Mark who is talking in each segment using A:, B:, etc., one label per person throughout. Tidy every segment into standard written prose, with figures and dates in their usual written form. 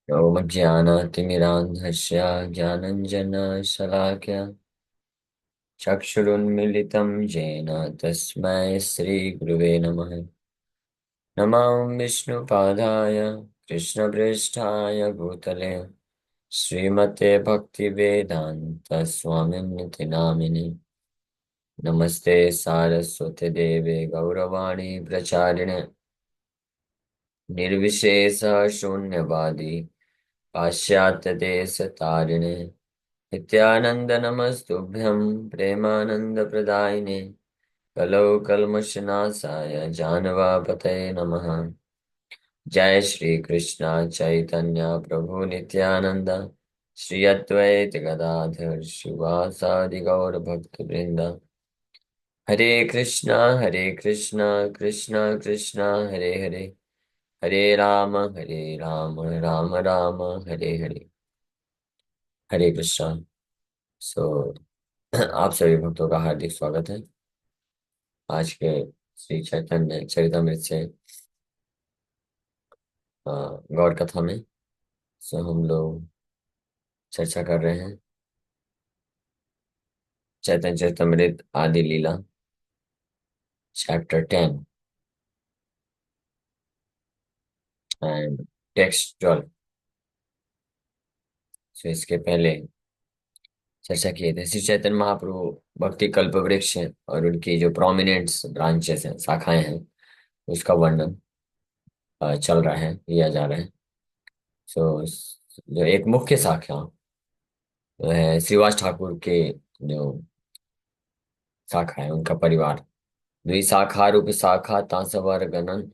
A: ॐ ज्ञानातिमिरान्धस्य ज्ञानञ्जनशलाकया चक्षुरुन्मीलितं येन तस्मै श्रीगुरुवे नमः। नमः विष्णुपादाय कृष्णप्रेष्ठाय भूतले श्रीमते भक्तिवेदान्त स्वामिनिति नामिने। नमस्ते सारस्वते देवे गौरवाणी प्रचारिणे निर्विशेष शून्यवादी पाश्चात्यदेशतारिणे नित्यानंद नमस्तुभ्यं प्रेमानंदप्रदायिने कलौ कल्मषनाशाय जानवापतये नमः। जय श्री कृष्ण चैतन्य प्रभु नित्यानंद श्री अद्वैत गदाधर शिवासादि गौर भक्त वृंद। हरे कृष्णा कृष्णा कृष्णा हरे हरे, हरे राम राम राम हरे हरे। हरे कृष्णा। सो आप सभी भक्तों का हार्दिक स्वागत है आज के श्री चैतन्य चरितमृत से गौर कथा में। सो हम लोग चर्चा कर रहे हैं चैतन्य चरितमृत आदि लीला चैप्टर 10 एंड टेक्स्ट 12। सो इसके पहले चर्चा किए थे श्री चैतन्य महाप्रभु भक्ति कल्प वृक्ष हैं और उनकी जो प्रोमिनेंट ब्रांचेस हैं, शाखाएं हैं, उसका वर्णन चल रहा है, किया जा रहा है। सो जो एक मुख्य शाखा वो है श्रीवास ठाकुर के जो शाखा है उनका परिवार। द्विशाखा रूप शाखा तांसवर गणन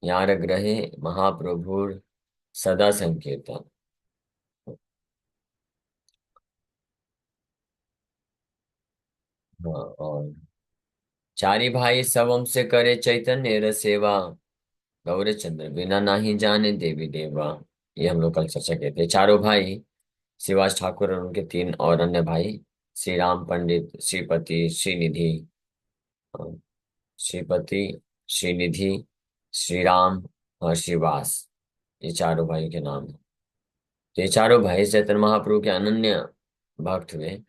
A: यार ग्रहे महाप्रभुर सदा संकीर्तन। हाँ, और चारी भाई सबम से करे चैतन्य रस सेवा गौर चंद्र बिना नहीं जाने देवी देवा। ये हम लोग कल चर्चा किए थे। चारों भाई शिवाज ठाकुर और उनके तीन और अन्य भाई श्री राम पंडित, श्रीपति, श्रीनिधि, अ, श्रीपति, श्रीनिधि, श्री राम और श्रीवास, ये चारों भाई के नाम हैं। तो ये चारों भाई चैतन्य महाप्रभु के अनन्य भक्त हुए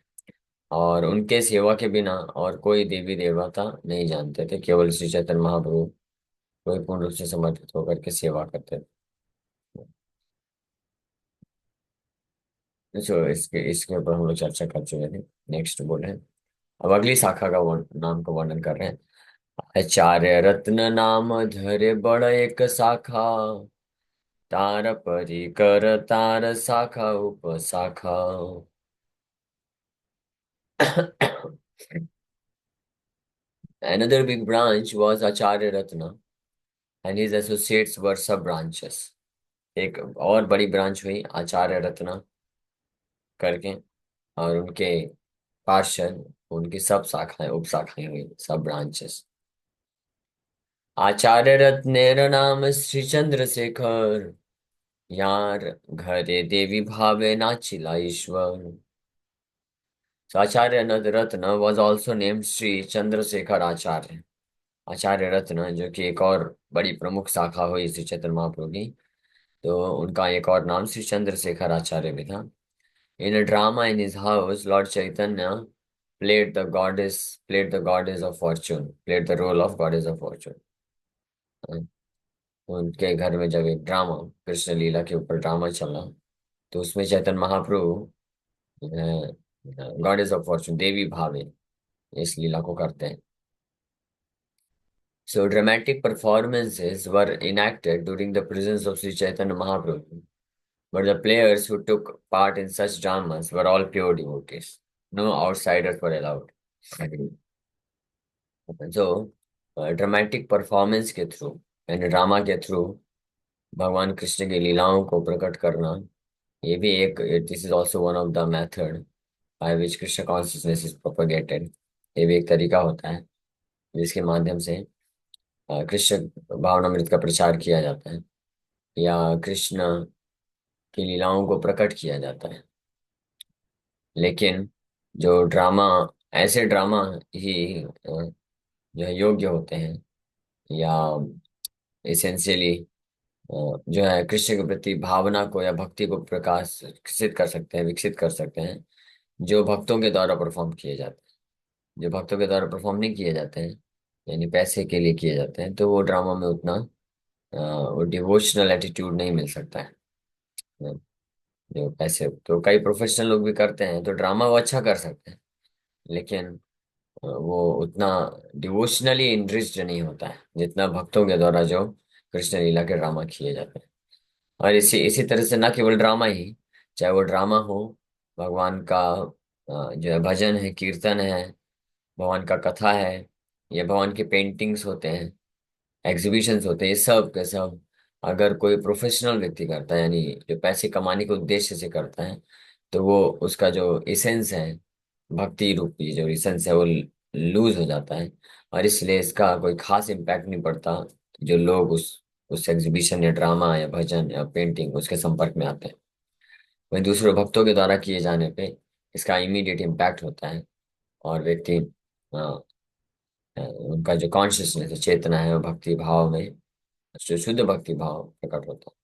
A: और उनके सेवा के बिना और कोई देवी देवता नहीं जानते थे। केवल श्री चैतन्य महाप्रभु कोई पूर्ण रूप से समर्पित होकर के सेवा करते थे। जो इसके इसके ऊपर हम लोग चर्चा कर चुके थे। नेक्स्ट बोले अब अगली शाखा का नाम का वर्णन कर रहे हैं। आचार्य रत्न नाम धरे बड़ एक शाखा तार परिकर तार शाखा उप शाखा। Another big branch was Acharya Ratna and his associates were sub branches. एक और बड़ी ब्रांच हुई आचार्य रत्ना करके, और उनके पार्षद उनकी सब शाखाएं उप शाखाएं हुई, सब ब्रांचेस। आचार्य रत्नेर नाम श्री चंद्रशेखर यार घरे देवी भावे नाचिला ईश्वर। So Acharya Ratna was also named Sri Chandrasekhar Acharya। आचार्य रत्न जो कि एक और बड़ी प्रमुख शाखा हुई श्री चैतन्य महाप्रभु की, तो उनका एक और नाम श्री चंद्रशेखर आचार्य भी था। In a drama in his house lord Chaitanya played the goddess of fortune, played the role of goddess of fortune। उनके घर में जब एक ड्रामा, कृष्ण लीला के ऊपर ड्रामा चला, तो उसमें Chaitanya Mahaprabhu goddess of Fortune, देवी भावे, इस लीला को करते हैं। So dramatic performances were enacted during the presence of Sri Chaitanya Mahaprabhu, but the players who took part in such dramas were all pure devotees. No outsiders were allowed। So dramatic performance के through, यानी drama के through भगवान कृष्ण की लीलाओं को प्रकट करना, ये भी एक, this is also one of the method by which Krishna consciousness is propagated. ये भी एक तरीका होता है जिसके माध्यम से कृष्ण भावनामृत का प्रचार किया जाता है या कृष्ण की लीलाओं को प्रकट किया जाता है। लेकिन जो ड्रामा, ऐसे ड्रामा ही जो है योग्य होते हैं या एसेंशियली जो है कृष्ण के प्रति भावना को या भक्ति को प्रकाशित कर सकते हैं, विकसित कर सकते हैं, जो भक्तों के द्वारा परफॉर्म किए जाते हैं। जो भक्तों के द्वारा परफॉर्म नहीं किए जाते हैं, यानी पैसे के लिए किए जाते हैं, तो वो ड्रामा में उतना वो डिवोशनल एटीट्यूड नहीं मिल सकता है। जो पैसे तो कई प्रोफेशनल लोग भी करते हैं, तो ड्रामा वो अच्छा कर सकते हैं, लेकिन वो उतना डिवोशनली इंटरेस्टेड नहीं होता है जितना भक्तों के द्वारा जो कृष्ण लीला के ड्रामा किए जाते हैं। और इसी इसी तरह से ना केवल ड्रामा ही, चाहे वो ड्रामा हो, भगवान का जो है भजन है, कीर्तन है, भगवान का कथा है, या भगवान के पेंटिंग्स होते हैं, एग्जीबिशंस होते हैं, ये सब के सब अगर कोई प्रोफेशनल व्यक्ति करता है, यानी जो पैसे कमाने के उद्देश्य से करता है, तो वो उसका जो इसेंस है, भक्ति रूपी जो इसेंस है, वो लूज हो जाता है। और इसलिए इसका कोई खास इम्पैक्ट नहीं पड़ता जो लोग उस एग्जीबिशन या ड्रामा या भजन या पेंटिंग उसके संपर्क में आते हैं। वहीं दूसरे भक्तों के द्वारा किए जाने पे इसका इमीडिएट इम्पैक्ट होता है, और व्यक्ति उनका जो कॉन्शियसनेस है, चेतना है, वो भक्ति भाव में, जो शुद्ध भक्ति भाव प्रकट होता है।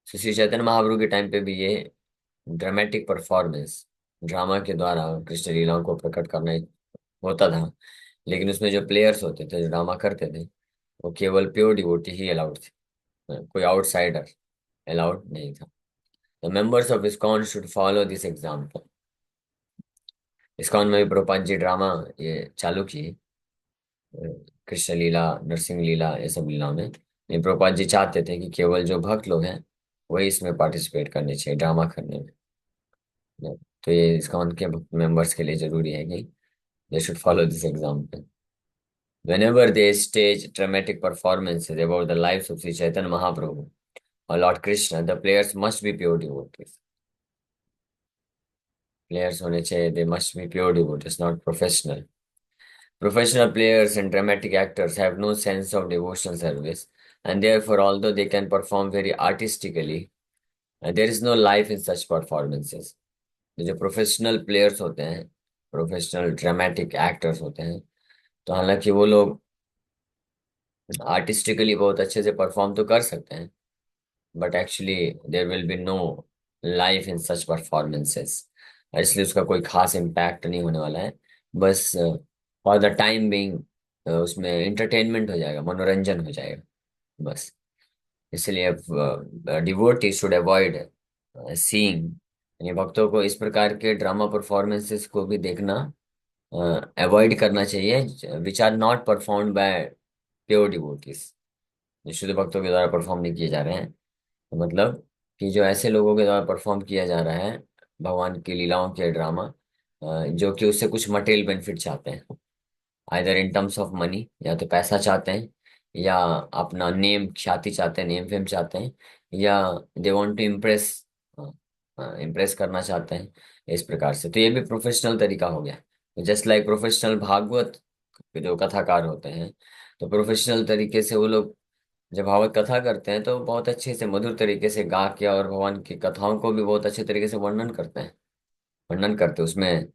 A: तो श्री चैतन्य महाप्रभु के टाइम पे भी ये ड्रामेटिक परफॉर्मेंस, ड्रामा के द्वारा कृष्ण लीलाओं को प्रकट करना होता था। लेकिन उसमें जो प्लेयर्स होते थे, जो ड्रामा करते थे, वो केवल प्योर डिवोटी ही अलाउड थे, कोई आउटसाइडर अलाउड नहीं था। The members of ISKCON should follow this example. ISKCON में भी प्रभुपाद जी ड्रामा ये चालू की, कृष्ण लीला, नरसिंह लीला, ये सब लीलाओं में। लेकिन प्रभुपाद जी चाहते थे कि केवल जो भक्त लोग हैं वही इसमें पार्टिसिपेट करने चाहिए, ड्रामा करने में। तो ये इस्कॉन के मेंबर्स के लिए जरूरी है कि they should follow this example. Whenever they stage dramatic performances about the lives of Sri Chaitanya Mahaprabhu or Lord Krishna, the players must be pure devotees. Players होने चाहिए, they must be pure devotees, not professional. Professional players and dramatic actors have no sense of devotional service, and therefore, although they can perform very artistically, there is no life in such performances. जो professional players होते हैं, professional dramatic actors होते हैं, तो हालांकि वो लोग artistically बहुत अच्छे से परफॉर्म तो कर सकते हैं, but actually there will be no life in such performances. इसलिए उसका कोई खास इम्पैक्ट नहीं होने वाला है। बस फॉर द टाइम बिंग उसमें एंटरटेनमेंट हो जाएगा, मनोरंजन हो जाएगा, बस। इसलिए अब डिवोटी शुड अवॉइड सीइंग, यानी भक्तों को इस प्रकार के ड्रामा परफॉर्मेंसेस को भी देखना अवॉइड करना चाहिए, which are not performed by pure devotees, जो शुद्ध भक्तों के द्वारा परफॉर्म नहीं किए जा रहे हैं। तो मतलब कि जो ऐसे लोगों के द्वारा परफॉर्म किया जा रहा है भगवान की लीलाओं के ड्रामा, जो कि उससे कुछ मटेरियल बेनिफिट चाहते हैं, either in terms of money, या तो पैसा चाहते हैं, या अपना नेम ख्याति चाहते हैं, नेम फेम चाहते हैं, या they want to impress, impress करना चाहते हैं, इस प्रकार से। तो ये भी प्रोफेशनल तरीका हो गया। जस्ट लाइक प्रोफेशनल भागवत के जो कथाकार होते हैं, तो प्रोफेशनल तरीके से वो लोग जब भागवत कथा करते हैं तो बहुत अच्छे से मधुर तरीके से गा के, और भगवान की कथाओं को भी बहुत अच्छे तरीके से वर्णन करते हैं, वर्णन करते हैं उसमें।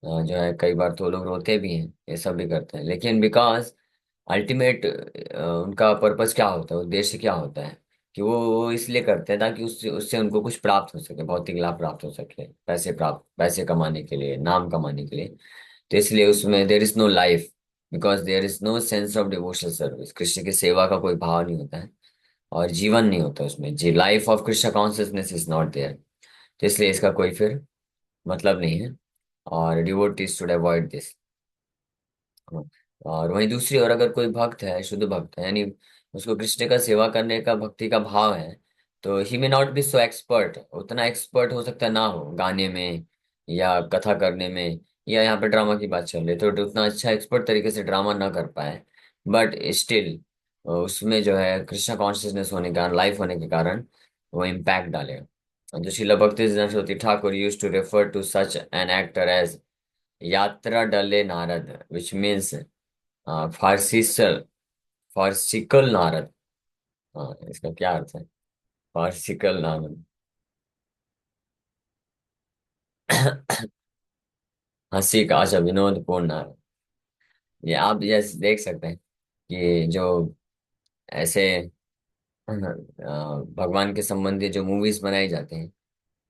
A: जो है कई बार तो लोग रोते भी हैं, ये सब भी करते हैं, लेकिन बिकॉज अल्टीमेट उनका पर्पस क्या होता है, उद्देश्य क्या होता है, कि वो इसलिए करते हैं ताकि उससे उससे उनको कुछ प्राप्त हो सके, भौतिक लाभ प्राप्त हो सके, पैसे कमाने के लिए, नाम कमाने के लिए। तो इसलिए उसमें there is no life, because there is no sense of devotional service. Krishna की सेवा का कोई भाव नहीं होता है, और जीवन नहीं होता उसमें, the life of Krishna consciousness is not there. तो इसलिए इसका कोई फिर मतलब नहीं है, और डिवोटीज शुड अवॉइड दिस। और वहीं दूसरी ओर अगर कोई भक्त है, शुद्ध भक्त है, यानी उसको कृष्ण का सेवा करने का भक्ति का भाव है, तो he may not be so expert, उतना एक्सपर्ट हो सकता है ना हो गाने में या कथा करने में, या यहाँ पे ड्रामा की बात चल रही है तो उतना अच्छा एक्सपर्ट तरीके से ड्रामा ना कर पाए, बट स्टिल उसमें जो है कृष्ण कॉन्शियसनेस होने के कारण, लाइफ होने के कारण, वो इम्पैक्ट डालेगा। और जो Srila Bhakti Saraswati Thakur use to refer to such an actor as yatra डले Narada, which means farcical, farcical Narada. हाँ, इसका क्या अर्थ है, फारसिकल नारद? हंसी का, अच्छा, विनोदपूर्ण नारद। ये आप जैसे देख सकते हैं कि जो ऐसे भगवान के संबंधी जो मूवीज बनाई जाते हैं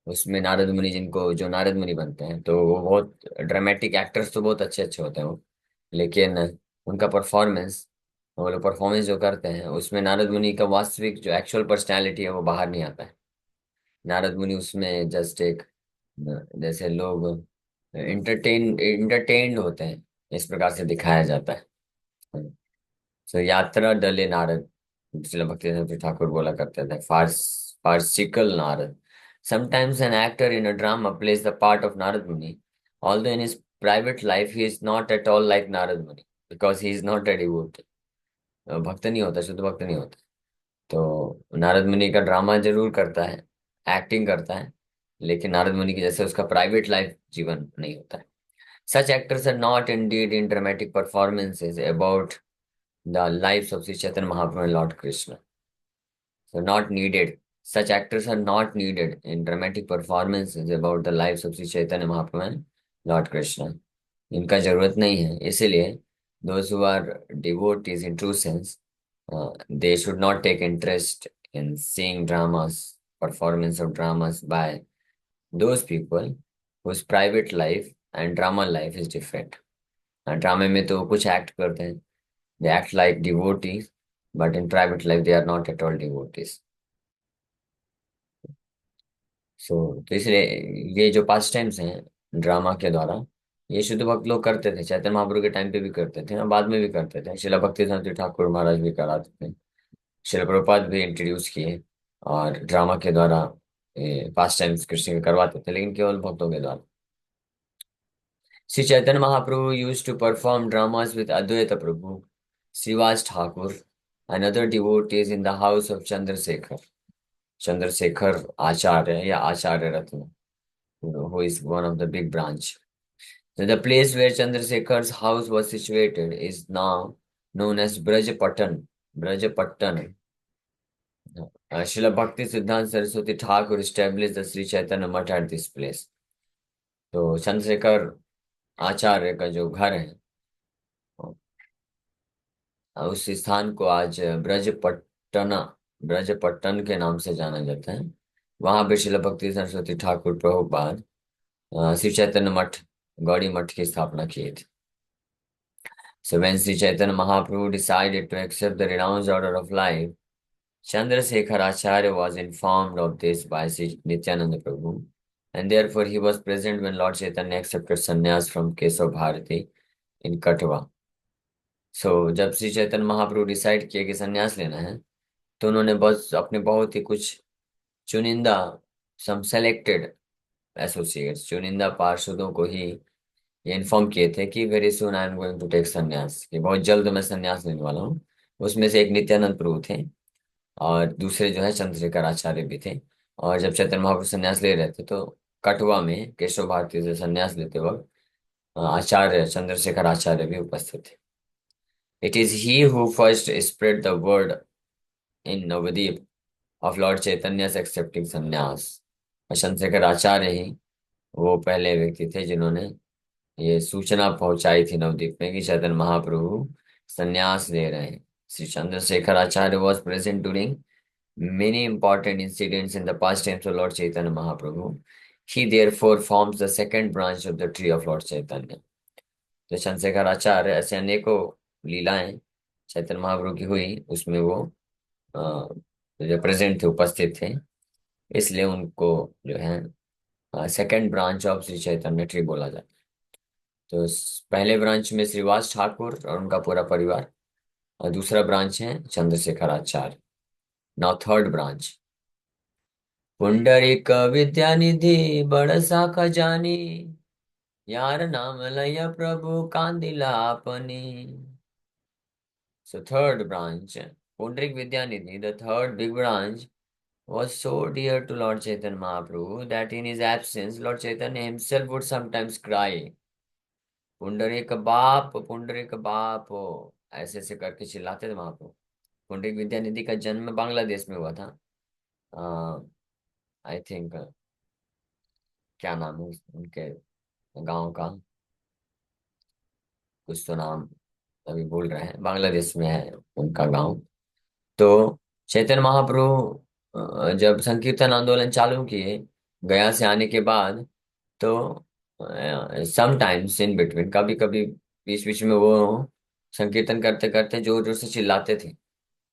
A: उसमें नारद मुनि, जिनको जो नारद मुनि बनते हैं, तो वो बहुत ड्रामेटिक एक्टर्स तो बहुत अच्छे अच्छे होते हैं वो, लेकिन उनका परफॉर्मेंस, वो लोग परफॉर्मेंस जो करते हैं उसमें नारद मुनि का वास्तविक जो एक्चुअल पर्सनैलिटी है वो बाहर नहीं आता है। नारद मुनि उसमें जस्ट एक, जैसे लोग इंटरटेन्ड होते हैं, इस प्रकार से दिखाया जाता है। सो यात्रा डले नारद, श्रील भक्ति ठाकुर बोला करते थे, farcical Narad. Sometimes an actor in a drama plays the part of Narad Muni, although in his private life he is not at all like Narad Muni, because he is not a devotee. भक्त नहीं होता, शुद्ध भक्त नहीं होता। तो नारद मुनि का ड्रामा जरूर करता है, एक्टिंग करता है, लेकिन नारद मुनि की जैसे उसका प्राइवेट लाइफ जीवन नहीं होता है। Such actors are not indeed in dramatic performances about the lives of Sri Chaitanya Mahaprabhu and Lord Krishna. So not needed. Such actors are not needed in dramatic performances about the lives of Sri Chaitanya Mahaprabhu and Lord Krishna. इनका जरूरत नहीं है, इसीलिए those who are devotees in true sense, they should not take interest in seeing dramas, performance of dramas by those people whose private life and drama life is different. ड्रामे में तो कुछ act करते हैं, they act like devotees, but in private life they are not at all devotees. तो इसलिए ये जो पास टाइम्स हैं ड्रामा के द्वारा, ये शुद्ध भक्त लोग करते थे, चैतन्य महाप्रभु के टाइम पे भी करते थे और बाद में भी करते थे। शिला भक्ति सिद्धांत ठाकुर महाराज भी कराते थे, शिला प्रभुपाद भी इंट्रोड्यूस किए और ड्रामा के द्वारा पास टाइम्स कृष्ण के करवाते थे, लेकिन केवल भक्तों के द्वारा। Shri Chaitanya Mahaprabhu used to perform dramas with Advaita Prabhu, Shrivas Thakur and other devotees in the house of Chandrashekhar, Chandrashekhar Acharya या आचार्य रत्न, who is one of the big branch. So the place where Chandrasekhar's house was situated is now known as Brajapattan. Brajapattan. Srila Bhakti Siddhanta Saraswati Thakur established the Sri Chaitanya Math at this place. तो चंद्रशेखर आचार्य का जो घर है, उस स्थान को आज ब्रजपट्टना, ब्रजपट्टन के नाम से जाना जाता है। वहां पे श्रील भक्ति सरस्वती ठाकुर प्रभुपाद श्री चैतन्य मठ, गौड़ी मठ की स्थापना किए थे। So when Sri Chaitanya Mahaprabhu decided to accept the renounced order of life, Chandrasekhar Acharya was informed of this by Sri Nityananda Prabhu, and therefore he was present when Lord Chaitanya accepted sannyas from Keshav Bharati in Katwa. So जब श्री चैतन्य महाप्रभु decide किया कि संन्यास लेना है, तो उन्होंने बस अपने बहुत ही कुछ चुनिंदा, सम सेलेक्टेड एसोसिएट्स, चुनिंदा पार्षदों को ही ये इन्फॉर्म किए थे कि very soon I am going to take sannyas, कि बहुत जल्द मैं संन्यास लेने वाला हूँ। उसमें से एक नित्यानंद प्रभु थे और दूसरे जो है चंद्रशेखर आचार्य भी थे। और जब चैतन्य महाप्रभु संन्यास ले रहे थे तो कटवा में केशव भारती से संन्यास लेते वक्त आचार्य चंद्रशेखर आचार्य भी उपस्थित थे। It is he who first spread the word in Navdeep of Lord Chaitanya accepting संन्यास। और चंद्रशेखर आचार्य ही वो पहले व्यक्ति थे जिन्होंने ये सूचना पहुंचाई थी नवदीप में कि चैतन्य महाप्रभु संन्यास ले रहे हैं। Shri Chandrashekhar Acharya was present during many important incidents in the past times of Lord Chaitanya Mahaprabhu. He therefore forms the second branch of the tree of Lord Chaitanya. तो चंद्रशेखर आचार्य ऐसे अनेकों लीलाएं चैतन्य महाप्रभु की हुई, उसमें वो जो प्रेजेंट थे, उपस्थित थे, इसलिए उनको जो है second branch of Shri Chaitanya tree बोला जाता है। तो पहले ब्रांच में श्रीवास ठाकुर और उनका पूरा परिवार, और दूसरा ब्रांच है चंद्रशेखर आचार्य। Now third branch, Pundarik Vidyanidhi बड़ शाखा जानी, यार नाम लय प्रभु कांदिला आपनी। So third branch, Pundrik Vidyanidhi, the third big branch, was so dear to Lord Chaitanya Mahaprabhu that in his absence, Lord Chaitanya himself would sometimes cry, Pundarik बाप हो, ऐसे ऐसे करके चिल्लाते थे महाप्रभु। पुंडरीक विद्यानिधि का जन्म बांग्लादेश में हुआ था। आई थिंक, क्या नाम है उनके गांव का, कुछ तो नाम अभी भूल रहे हैं, बांग्लादेश में है उनका गांव। तो चैतन्य महाप्रभु जब संकीर्तन आंदोलन चालू किए गया से आने के बाद, तो समटाइम्स इन बिटवीन, कभी कभी बीच बीच में वो संकीर्तन करते करते जोर जोर से चिल्लाते थे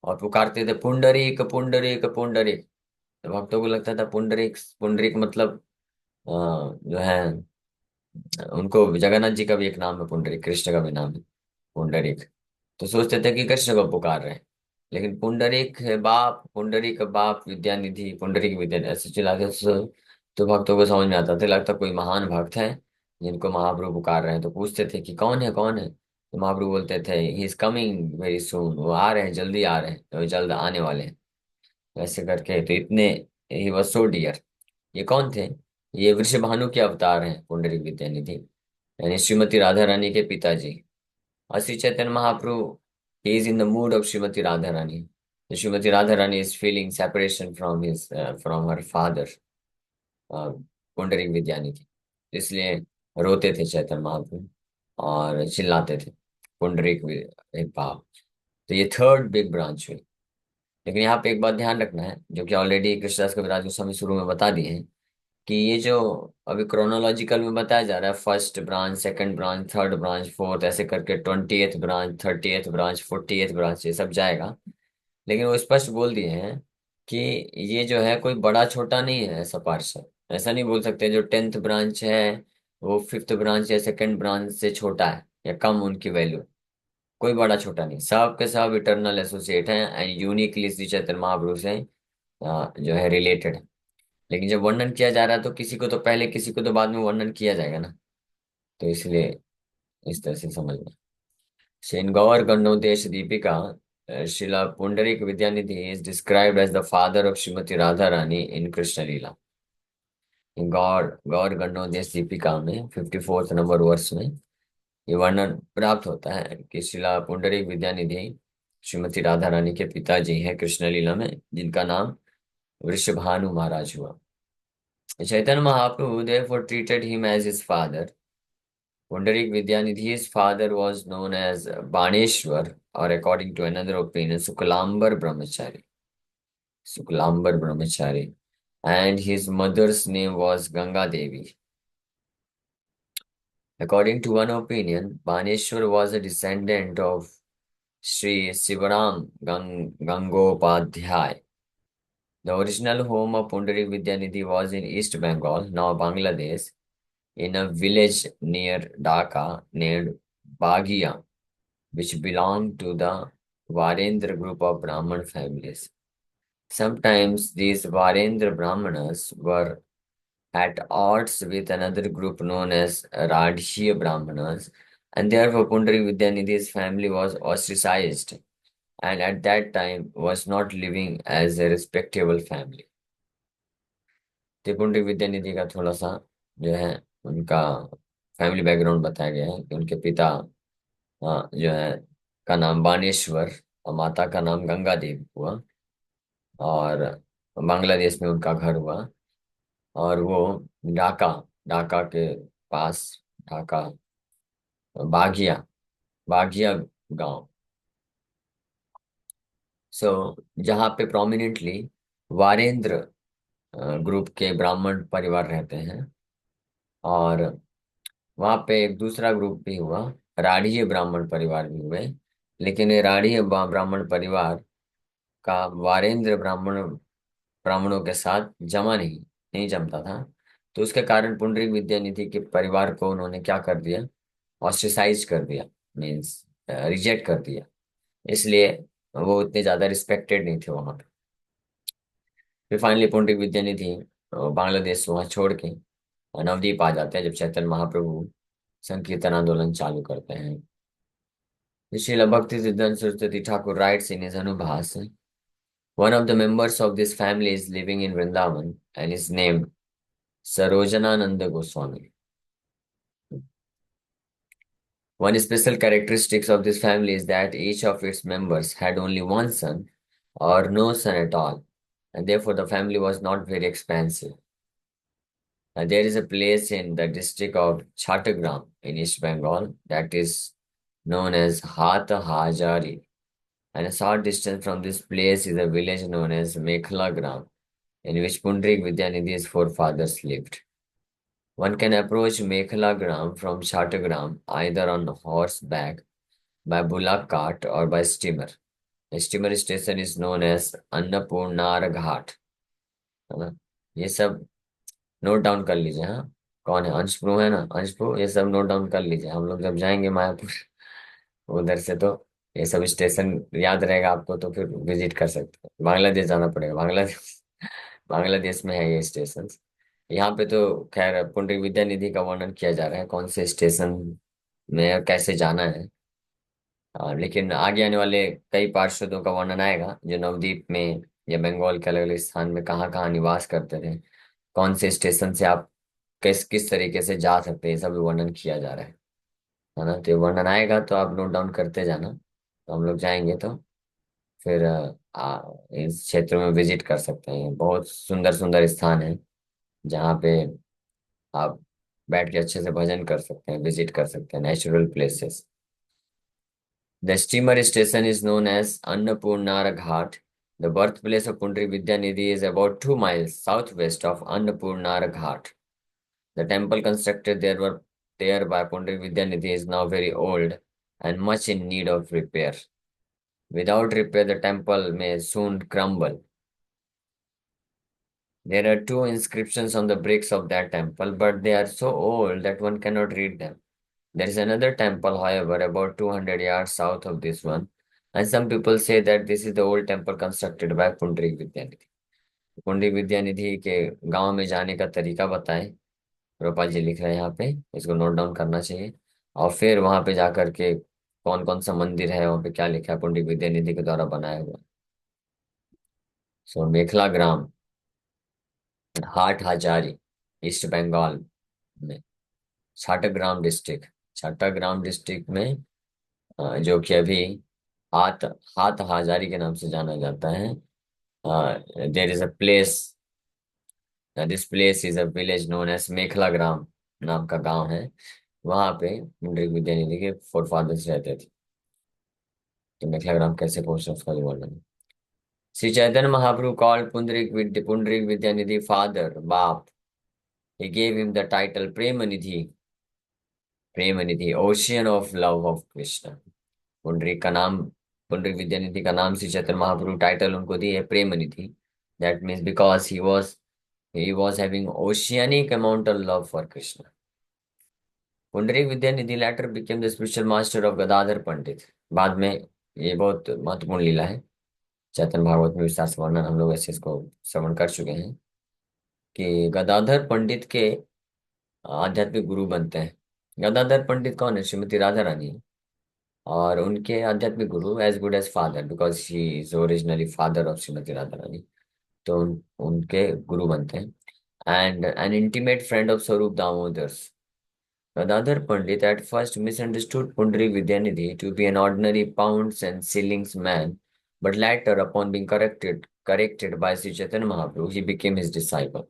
A: और पुकारते थे, पुंडरीक पुंडरीक पुंडरीक। तो भक्तों को लगता था पुंडरीक पुंडरीक मतलब जो है, उनको जगन्नाथ जी का भी एक नाम है पुंडरीक, कृष्ण का भी नाम है पुंडरीक। तो सोचते थे कि कृष्ण को पुकार रहे हैं, लेकिन पुंडरीक है बाप, पुंडरीक बाप विद्यानिधि, पुंडरीक विद्या ऐसे चिल्लाते तो भक्तों को समझ में आता था, लगता कोई महान भक्त है जिनको महाप्रभु पुकार रहे हैं। तो पूछते थे कि कौन है कौन है, तो महाप्रभु बोलते थे he is coming very soon, वो आ रहे हैं, जल्दी आ रहे हैं, तो जल्द आने वाले हैं। वैसे करके तो इतने, ही वॉज सो डियर। ये कौन थे? ये वृषभानु के अवतार हैं, पुंडरीक विद्यानिधि, यानी श्रीमती राधा रानी के पिताजी। और श्री चैतन्य महाप्रभु, he is in the mood of Shrimati Radha Rani. तो श्रीमती राधा रानी is feeling separation from his from her father, Pundarik Vidyanidhi. इसलिए रोते थे चैतन्य महाप्रभु और चिल्लाते थे, पुंडरीक बाप। तो ये थर्ड बिग ब्रांच हुई। लेकिन यहाँ पे एक बात ध्यान रखना है, जो कि ऑलरेडी कृष्णदास कविराज गोस्वामी शुरू में बता दिए हैं, कि ये जो अभी क्रोनोलॉजिकल में बताया जा रहा है, first branch, second branch, third branch, fourth, ऐसे करके 20th branch, 30th branch, 40th branch, ये सब जाएगा। लेकिन वो स्पष्ट बोल दिए हैं कि ये जो है कोई बड़ा छोटा नहीं है ऐसा पार्षद। ऐसा नहीं बोल सकते जो 10th ब्रांच है वो 5th ब्रांच या सेकंड ब्रांच से छोटा है या कम उनकी वैल्यू। कोई बड़ा छोटा नहीं, सब के सब इटरनल एसोसिएट हैं एंड यूनिकली श्री चैतन्य महाप्रभु से जो है रिलेटेड है। लेकिन जब वर्णन किया जा रहा है तो किसी को तो पहले किसी को तो बाद में वर्णन किया जाएगा ना। तो इसलिए इस तरह से समझना। सेन गौर Ganoddesha Dipika, Shila Pundarik Vidyanidhi is described as the father of Shrimati Radha Rani in Krishna Lila. Gaura Gaura Ganoddesha Dipika में 54th नंबर वर्ष में ये वर्णन प्राप्त होता है कि शिला पुंडरीक विद्यानिधि श्रीमती राधा रानी के पिताजी हैं कृष्ण लीला में, जिनका नाम वृषभानु महाराज हुआ। Chaitanya Mahaprabhu therefore treated him as his father. Pundarik Vidyanidhi's father was known as Baneshwar, or according to another opinion, Suklambar Brahmachari. Suklambar Brahmachari. And his mother's name was Ganga Devi. According to one opinion, Baneshwar was a descendant of Sri Sivaram Gangopadhyay. The original home of Pundarik Vidyanidhi was in East Bengal, now Bangladesh, in a village near Dhaka named Bagia, which belonged to the Varendra group of Brahman families. Sometimes these Varendra Brahmanas were at odds with another group known as Radhiya Brahmanas, and therefore Pundarik Vidyanidhi's family was ostracized and at that time was not living as a respectable family. तो पुंडरीक विद्यानिधि का थोड़ा सा जो है उनका family background बताया गया है कि उनके पिता जो है का नाम बानेश्वर और माता का नाम गंगा देवी हुआ, और बांग्लादेश में उनका घर हुआ। और वो ढाका, ढाका के पास, ढाका, बाघिया, बाघिया गांव, सो जहाँ पे प्रोमिनेंटली वारेंद्र ग्रुप के ब्राह्मण परिवार रहते हैं। और वहाँ पे एक दूसरा ग्रुप भी हुआ, राढ़ीय ब्राह्मण परिवार भी हुए। लेकिन ये राढ़ीय ब्राह्मण परिवार का वारेंद्र ब्राह्मणों के साथ नहीं जमता था। तो उसके कारण पुंडरीक विद्यानिधि के परिवार को उन्होंने क्या कर दिया, ऑस्ट्रेसाइज कर दिया, मीन्स रिजेक्ट कर दिया। इसलिए वो उतने ज्यादा रिस्पेक्टेड नहीं थे वहां पे। फिर फाइनली पुंडरीक विद्यानिधि बांग्लादेश वहां छोड़ के नवद्वीप आ जाते हैं जब चैतन्य महाप्रभु संकीर्तन आंदोलन चालू करते हैं। श्रील भक्ति सिद्धांत Saraswati Thakur writes in his Anubhas, one of the members of this family is living in Vrindavan and is named Sarojanananda Goswami. One special characteristic of this family is that each of its members had only one son or no son at all, and therefore the family was not very expansive. There is a place in the district of Chattogram in East Bengal that is known as Hathahazari, And a short distance from this place is a village known as Mekhla Gram, in which Pundrik Vidyanidhi's forefathers lived. One can approach Mekhla Gram from Chhattagram either on horseback, by bullock cart, or by steamer. The steamer station is known as अन्नपूर्णार घाट, है ना। ये सब note down कर लीजिए, हाँ। कौन है? अंशप्रु है ना, अंशप्रु, ये सब नोट डाउन कर लीजिए। हम लोग जब जाएंगे मायापुर उधर से, तो ये सब स्टेशन याद रहेगा आपको, तो फिर विजिट कर सकते हैं। बांग्लादेश जाना पड़ेगा, बांग्लादेश बांग्लादेश में है ये स्टेशन। यहाँ पे तो खैर पुंडरीक विद्यानिधि का वर्णन किया जा रहा है, कौन से स्टेशन में और कैसे जाना है। लेकिन आगे आने वाले कई पार्षदों का वर्णन आएगा, जो नवद्वीप में या बंगाल के अलग अलग स्थान में कहाँ कहाँ निवास करते थे, कौन से स्टेशन से आप किस किस तरीके से जा सकते हैं, ये सब वर्णन किया जा रहा है ना। तो ये वर्णन आएगा तो आप नोट डाउन करते जाना, तो हम लोग जाएंगे तो फिर इस क्षेत्र में विजिट कर सकते हैं। बहुत सुंदर सुंदर स्थान है जहाँ पे आप बैठ के अच्छे से भजन कर सकते हैं, विजिट कर सकते हैं, natural places. The steamer station is known as Annapurnara Ghat. The birthplace of Pundri Vidyanidhi is about 2 miles southwest of Annapurnara Ghat. The temple constructed there by Pundri Vidyanidhi is now very old and much in need of repair. Without repair, the temple may soon crumble. There are two inscriptions on the bricks of that temple, but they are so old that one cannot read them. There is another temple, however, about 200 yards south of this one, and some people say that this is the old temple constructed by Pundarik Vidyanidhi. Pundarik Vidyanidhi के गांव में जाने का तरीका बताएं, गोपाल जी लिख रहे हैं यहाँ पे, इसको नोट डाउन करना चाहिए। और फिर वहां पे जाकर के कौन कौन सा मंदिर है, वहां पे क्या लिखा है पुंडरीक विद्यानिधि के द्वारा बनाया हुआ। सो मेखला ग्राम, हाट हाजारी, ईस्ट बंगाल में, छाटाग्राम डिस्ट्रिक्ट, छाटाग्राम डिस्ट्रिक्ट में, जो कि अभी हाथ हाथ हाजारी के नाम से जाना जाता है। There is a place, this place is a village known as Mekhala Gram, नाम का गांव है। वहां पे पुंडरीक विद्यानिधि के फोर फादर्स रहते थे। तो मेखला ग्राम कैसे पहुंचे उसका भी वर्णन है। श्री चैतन्य महाप्रभु कॉल्ड पुंडरीक विद्यानिधि फादर, बाप। He gave him the title Prem Nidhi, Prem Nidhi, ocean of love of Krishna. Pundarik का नाम, पुंडरीक विद्यानिधि का नाम श्री चैतन्य महाप्रभु टाइटल उनको दी है Prem Nidhi. That means because he was having oceanic amount of love for Krishna. Pundarik Vidyanidhi later became the spiritual master of Gadadhar Pandit. बाद में, ये बहुत महत्वपूर्ण लीला है, चैतन्य भागवत में विस्तार से वर्णन हम लोग ऐसे इसको श्रवण कर चुके हैं, कि गदाधर पंडित के आध्यात्मिक गुरु बनते हैं। गदाधर पंडित कौन है? श्रीमती राधा रानी। और उनके आध्यात्मिक गुरु as good as father, because he is originally father of Shrimati Radha Rani. तो उनके गुरु बनते हैं। And an intimate friend of Swarup Damodar. Gadadhar Pandit at first misunderstood Pundari Vidyanidhi to be an ordinary pounds and shillings man, but later, upon being corrected by Sri Chaitanya Mahaprabhu, he became his disciple.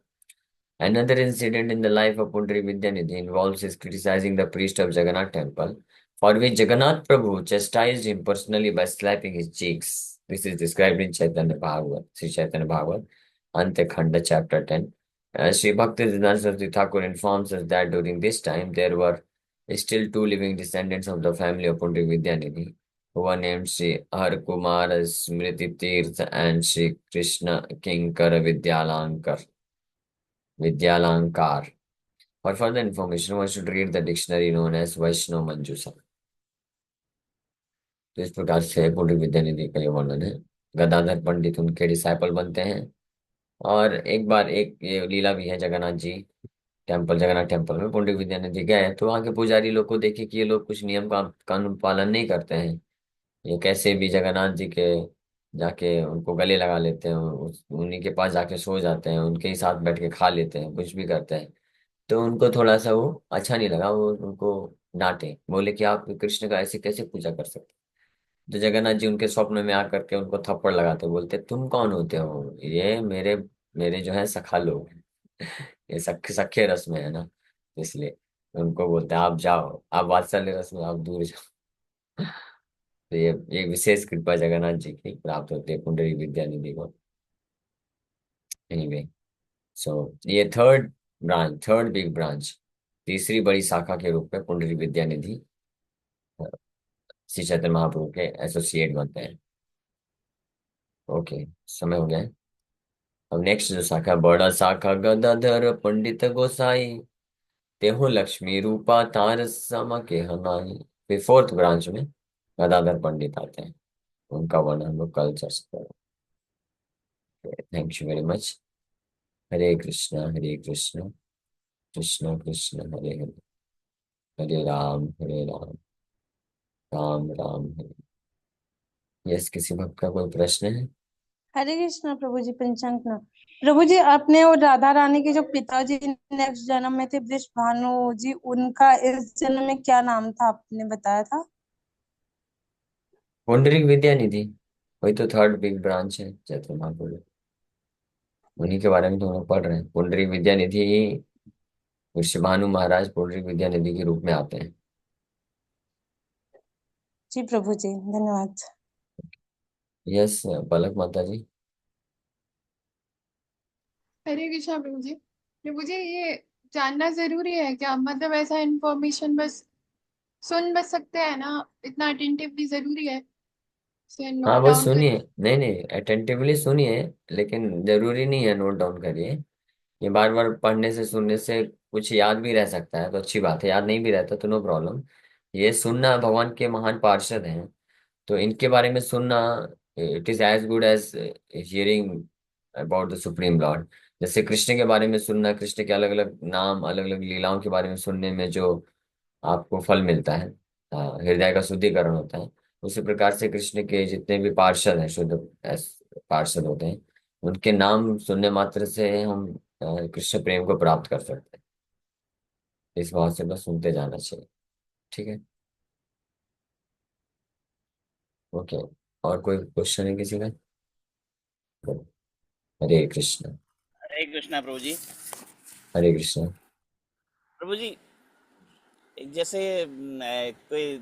A: Another incident in the life of Pundari Vidyanidhi involves his criticizing the priest of Jagannath temple, for which Jagannath Prabhu chastised him personally by slapping his cheeks. This is described in Chaitanya Bhagavat, Sri Chaitanya Bhagavat, Antekhanda chapter 10. Sri Bhaktivedanta Saraswati Thakur informs us that during this time there were still two living descendants of the family of Pundrik Vidyanidhi, who were named Sri Har Kumar Smriti Tirth and Sri Krishna Kinkar Vidyalankar. For further information, one should read the dictionary known as Vaishnav Manjusa. तो इस प्रकार से पुंडरीक विद्यानिधि का ये वर्णन है। गदाधर पंडित उनके disciple बनते हैं। और एक बार एक ये लीला भी है, जगन्नाथ जी टेम्पल, जगन्नाथ टेम्पल में पुंडरीक विद्यानिधि गए तो वहाँ के पुजारी लोग को देखे कि ये लोग कुछ नियम का कानून पालन नहीं करते हैं। ये कैसे भी जगन्नाथ जी के जाके उनको गले लगा लेते हैं, उन्हीं के पास जाके सो जाते हैं, उनके ही साथ बैठ के खा लेते हैं, कुछ भी करते हैं। तो उनको थोड़ा सा वो अच्छा नहीं लगा, वो उनको डांटे, बोले कि आप कृष्ण का ऐसे कैसे पूजा कर सकते। तो जगन्नाथ जी उनके स्वप्न में आकर के उनको थप्पड़ लगाते, बोलते तुम कौन होते हो? ये मेरे मेरे जो है सखा लोग हैं। ये सखे रस में है ना, इसलिए उनको बोलते हैं आप जाओ, आप वात्सल्य रस में आप दूर जाओ। तो ये विशेष कृपा जगन्नाथ जी की प्राप्त होती है पुंडरी विद्या निधि को। एनीवे, सो ये थर्ड बिग ब्रांच, तीसरी बड़ी शाखा के रूप में पुंडरी विद्या निधि श्री चैतन्य महाप्रभु के एसोसिएट बनते हैं। ओके, समय हो गया है। अब नेक्स्ट जो शाखा, बड़ा शाखा गदाधर पंडित गोसाई, तेहो लक्ष्मी रूपा तार समा के हनाई। फिर फोर्थ ब्रांच में गदाधर पंडित आते हैं, उनका वर्णन हम लोग कल चर्चा करेंगे। Thank you very much. Hare Krishna Krishna Krishna Hare Hare, Hare Ram Ram Ram Hare. Yes, किसी भक्त का कोई प्रश्न है?
B: हरे कृष्णा प्रभु जी, पंचांग ना। प्रभु जी, आपने और राधा रानी के जो पिताजी नेक्स्ट जन्म में थे वृष भानु जी, उनका इस जन्म में क्या नाम था, आपने बताया था?
A: पुंडरीक विद्या निधि, वही तो थर्ड बिग ब्रांच है चैतन्य महाप्रभु, उन्हीं के बारे में तो हम लोग पढ़ रहे हैं। पुंडरीक विद्या निधि ही वृषभानु महाराज पुंडरीक विद्या निधि के रूप में आते हैं।
B: जी प्रभु जी, धन्यवाद।
A: यस, पलक माता जी।
C: हरे कृष्णा प्रभु जी। प्रभु जी, ये जानना जरूरी है क्या, मतलब ऐसा इंफॉर्मेशन बस सुन बस सकते हैं ना, इतना अटेंटिवली जरूरी है इसे
A: हाँ
C: नोट
A: बस
C: डाउन
A: सुनिए,
C: करना?
A: नहीं नहीं अटेंटिवली सुनिए, लेकिन जरूरी नहीं है नोट डाउन करिए। ये बार बार पढ़ने से सुनने से कुछ याद भी रह सकता है तो अच्छी बात है, याद नहीं भी रहता तो नो प्रॉब्लम। ये सुनना, भगवान के महान पार्षद हैं तो इनके बारे में सुनना, it is as good as hearing about the supreme lord. जैसे कृष्ण के बारे में सुनना, कृष्ण के अलग अलग नाम, अलग अलग लीलाओं के बारे में सुनने में जो आपको फल मिलता है, हृदय का शुद्धिकरण होता है। उसी प्रकार से कृष्ण के जितने भी पार्षद हैं, शुद्ध पार्षद होते हैं, उनके नाम सुनने मात्र से हम कृष्ण प्रेम को प्राप्त कर सकते हैं। इस बात से बस सुनते जाना चाहिए। ठीक है, ओके। और कोई क्वेश्चन है किसी का? हरे कृष्ण।
D: हरे कृष्णा प्रभु जी।
A: हरे कृष्ण।
D: प्रभु जी, जैसे कोई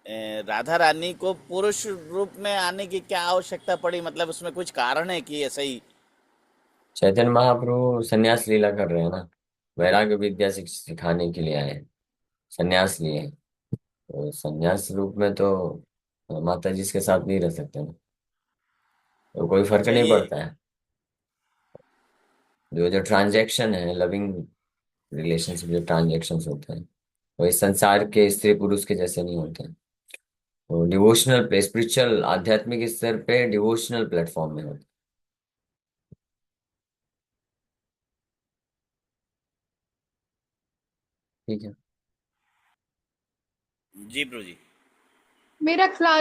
D: राधा रानी को पुरुष रूप में आने की क्या आवश्यकता पड़ी, मतलब उसमें कुछ कारण है कि ऐसा ही?
A: चैतन्य महाप्रभु संन्यास लीला कर रहे हैं ना, वैराग्य विद्या सिखाने के लिए आए हैं, संन्यास लिए हैं। तो संन्यास रूप में तो माता जी के साथ नहीं रह सकते ना, तो कोई फर्क
D: अच्छा,
A: नहीं
D: ये
A: पड़ता है। जो जो ट्रांजैक्शन है, लविंग रिलेशनशिप, जो ट्रांजैक्शन होते हैं वो इस संसार के स्त्री पुरुष के जैसे नहीं होते हैं। तो डिवोशनल पे, स्पिरिचुअल आध्यात्मिक स्तर पे डिवोशनल प्लेटफॉर्म में होते हैं। ठीक है।
D: जी प्रभु जी।
C: मेरा क्लास